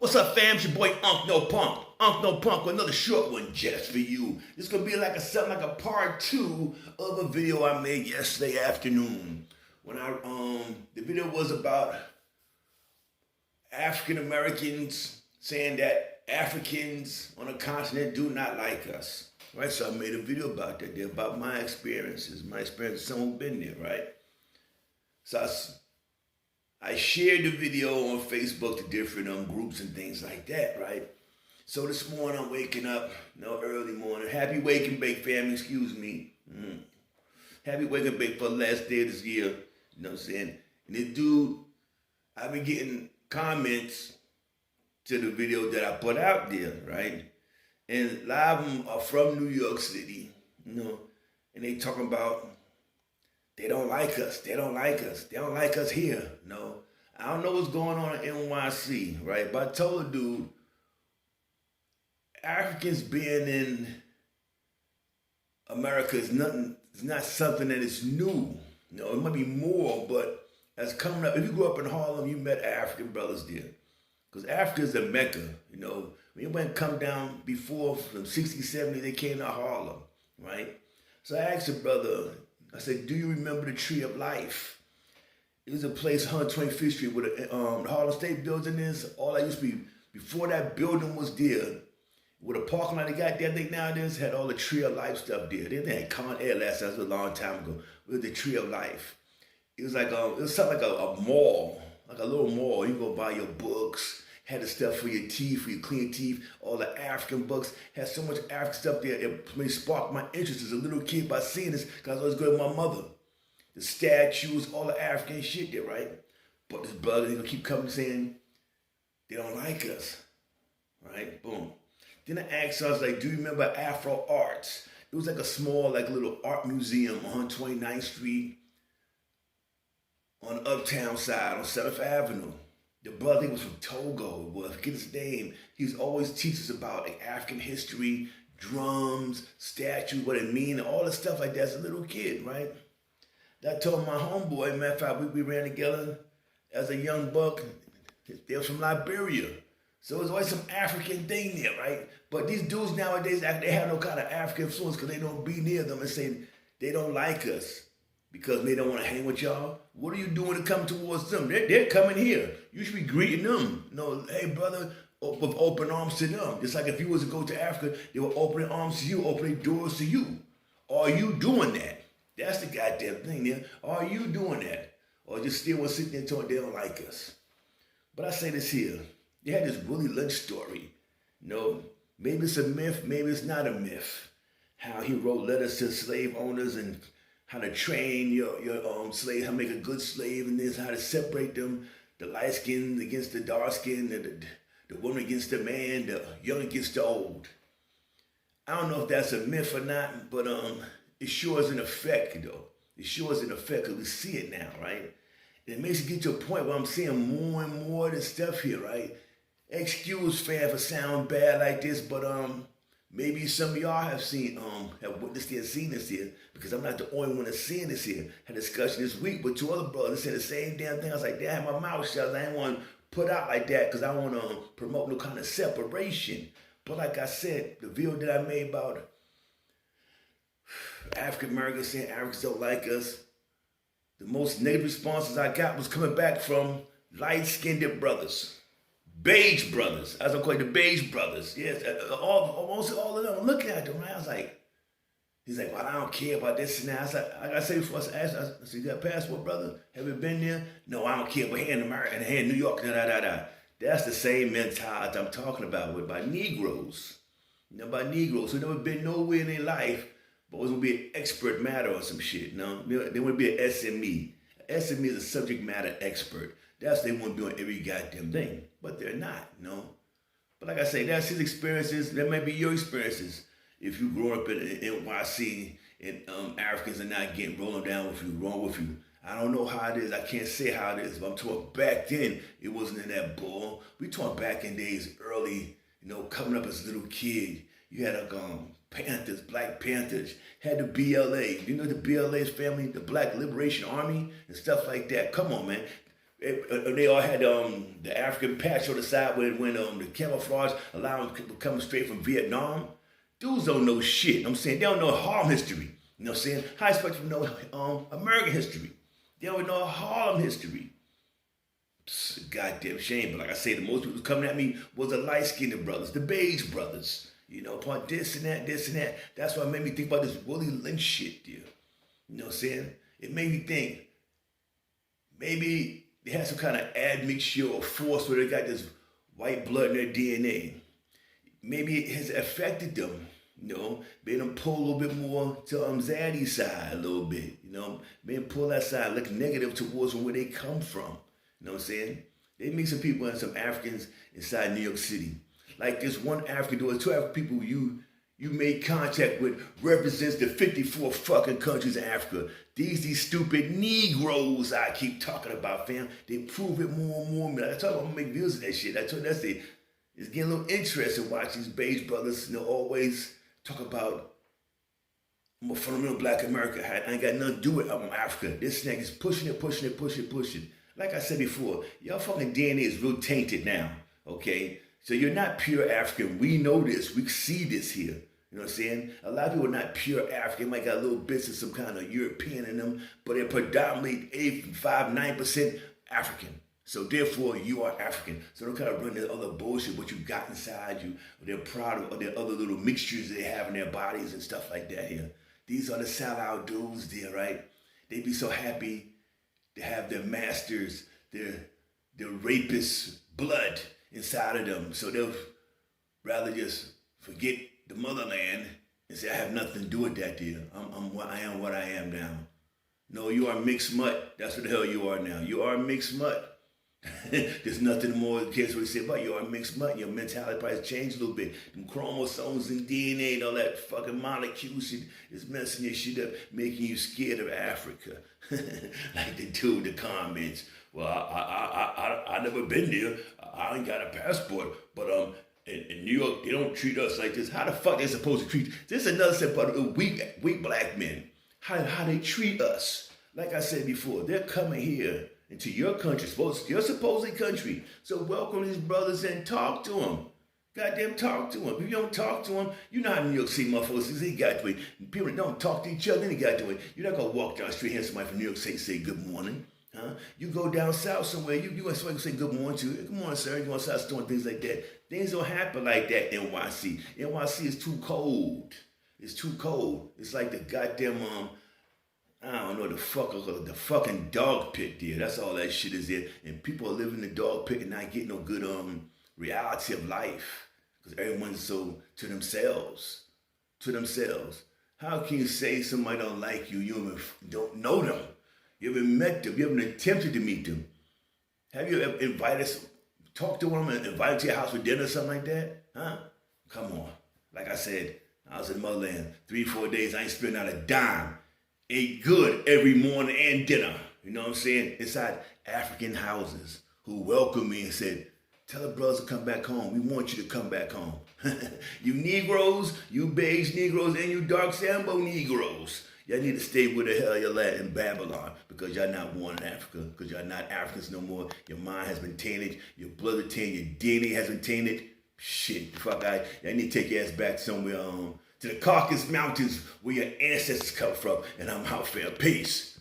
What's up, fam? It's your boy Unc No Punk. Unc No Punk with another short one just for you. This is gonna be like something like a part 2 of a video I made yesterday afternoon. When the video was about African Americans saying that Africans on the continent do not like us. Right? So I made a video about that there, about my experiences, with someone who's been there, right? So I shared the video on Facebook to different groups and things like that, right? So this morning I'm waking up, early morning. Happy wake and bake, family, excuse me. Happy wake and bake for the last day of this year, you know what I'm saying? And this dude, I've been getting comments to the video that I put out there, right? And a lot of them are from New York City, and they talking about they don't like us. They don't like us. They don't like us here. I don't know what's going on in NYC, right? But I told the dude, Africans being in America is nothing. It's not something that is new. It might be more, but as coming up, if you grew up in Harlem, you met African brothers there, because Africa is a mecca. When you went come down before from 60, 70, they came to Harlem, right? So I asked the brother. I said, do you remember the Tree of Life? It was a place, 125th Street, where the Harlem State building is. All that used to be, before that building was there, with a parking lot they got there, I think nowadays had all the Tree of Life stuff there. They had Con Air last time, that was a long time ago. It was the Tree of Life. It was like, it was something like a mall, like a little mall. You go buy your books, had the stuff for your teeth, for your clean teeth, all the African books, had so much African stuff there. It sparked my interest as a little kid by seeing this, because I was always good with my mother. The statues, all the African shit there, right? But this brother, he'll keep coming saying, they don't like us, right? Boom. Then I asked her, I was like, do you remember Afro Arts? It was like a small, like little art museum on 129th Street on the uptown side on 7th Avenue. The brother, he was from Togo, I forget his name. He was always teaching us about like African history, drums, statues, what it mean, all the stuff like that as a little kid, right? I told my homeboy, matter of fact, we ran together as a young buck. They were from Liberia. So there's always some African thing there, right? But these dudes nowadays, they have no kind of African influence because they don't be near them and say they don't like us because they don't want to hang with y'all. What are you doing to come towards them? They're coming here. You should be greeting them. Hey, brother, with open arms to them. Just like if you was to go to Africa, they were opening arms to you, opening doors to you. Are you doing that? That's the goddamn thing there. Are you doing that? Or just still sitting there telling they don't like us? But I say this here. They had this Willie Lynch story. Maybe it's a myth, maybe it's not a myth. How he wrote letters to slave owners and how to train your slave, how to make a good slave, and this, how to separate them, the light skin against the dark skin, the woman against the man, the young against the old. I don't know if that's a myth or not, but it sure is an effect, though. It sure is an effect, because we see it now, right? And it makes it get to a point where I'm seeing more and more of this stuff here, right? Excuse fam for sound bad like this, but maybe some of y'all have witnessed and seen this here, because I'm not the only one that's seeing this here. Had a discussion this week with 2 other brothers saying the same damn thing. I was like, damn, my mouth shut. I didn't want to put out like that because I don't want to promote no kind of separation. But like I said, the video that I made about African Americans saying Africans don't like us, the most negative responses I got was coming back from light-skinned brothers. Beige brothers, as I call it, the beige brothers. Yes, almost all of them. I'm looking at them, right? I was like, he's like, well, I don't care about this and that. I said, like I said before, I said, you got a passport, brother? Have you been there? No, I don't care, but here in America and here in New York, da-da-da-da. That's the same mentality I'm talking about by Negroes. By Negroes who never been nowhere in their life, but was going to be an expert matter or some shit. They want to be an SME. An SME is a subject matter expert. That's what they want to do on every goddamn thing. But they're not, But like I say, that's his experiences. That might be your experiences. If you grew up in NYC and Africans are not getting rolling down with you, wrong with you. I don't know how it is. I can't say how it is. But I'm talking back then, it wasn't in that bull. We talking back in days early, coming up as a little kid. You had Panthers, Black Panthers, had the BLA. The BLA's family, the Black Liberation Army and stuff like that. Come on, man. They all had the African patch on the side when the camouflage allowed them coming straight from Vietnam. Dudes don't know shit. I'm saying they don't know Harlem history. You know what I'm saying? How I expect them to know American history? They don't know Harlem history. It's a goddamn shame. But like I say, the most people coming at me was the light-skinned brothers, the beige brothers. You know, upon this and that, this and that. That's why it made me think about this Willie Lynch shit, dude. You know what I'm saying? It made me think maybe they had some kind of admixture or force where they got this white blood in their DNA. Maybe it has affected them, you know, made them pull a little bit more to Zaddy's side a little bit, you know, made them pull that side, look negative towards where they come from. You know what I'm saying? They meet some people and some Africans inside New York City. Like this one African, there was 2 African people you made contact with represents the 54 fucking countries in Africa. These stupid Negroes I keep talking about, fam. They prove it more and more. Man, I told them I'm gonna make videos of that shit. I told them that's it. It's getting a little interesting watching these beige brothers, you know, always talk about I'm a fundamental black America. I ain't got nothing to do with I'm Africa. This nigga is pushing it. Like I said before, y'all fucking DNA is real tainted now, okay? So you're not pure African. We know this. We see this here. You know what I'm saying? A lot of people are not pure African. They might got little bits of some kind of European in them, but they're predominantly 9% African. So therefore, you are African. So don't kind of run this other bullshit, what you got inside you, or they're proud of, or their other little mixtures they have in their bodies and stuff like that here. These are the sellout dudes there, right? They be so happy to have their masters, their rapists' blood inside of them. So they'll rather just forget the motherland and say, I have nothing to do with that deal. I'm what I am now. No, you are mixed mutt. That's what the hell you are now. You are mixed mutt. There's nothing more the kids would say about you are mixed mutt. Your mentality probably has changed a little bit. Them chromosomes and DNA and all that fucking molecule shit is messing your shit up, making you scared of Africa. Like they do the comments. Well, I never been there. I ain't got a passport. But in New York, they don't treat us like this. How the fuck they supposed to treat? This is another step about the weak black men. How they treat us. Like I said before, they're coming here into your country, your supposed country. So welcome these brothers and talk to them. Goddamn, talk to them. If you don't talk to them, you know how New York City motherfuckers, they got to it. People that don't talk to each other, they got to it. You're not going to walk down the street and hear somebody from New York say good morning. Huh? You go down south somewhere, you going to say good morning to it. Good morning, sir. You going to start doing things like that. Things don't happen like that in NYC. NYC is too cold. It's too cold. It's like the goddamn, I don't know, the fucking dog pit there. That's all that shit is there. And people are living in the dog pit and not getting no good reality of life. Because everyone's so to themselves. How can you say somebody don't like you? You don't know them. You haven't met them. You haven't attempted to meet them. Have you ever talked to them and invited to your house for dinner or something like that? Huh? Come on. Like I said, I was in motherland 3-4 days. I ain't spent out a dime. Ate good every morning and dinner. You know what I'm saying? Inside African houses who welcomed me and said, tell the brothers to come back home. We want you to come back home. You Negroes, you beige Negroes, and you dark Sambo Negroes. Y'all need to stay where the hell y'all at in Babylon because y'all not born in Africa, because y'all not Africans no more. Your mind has been tainted, your blood is tainted, your DNA has been tainted. Shit, fuck, y'all need to take your ass back somewhere to the Caucasus Mountains where your ancestors come from, and I'm out for peace.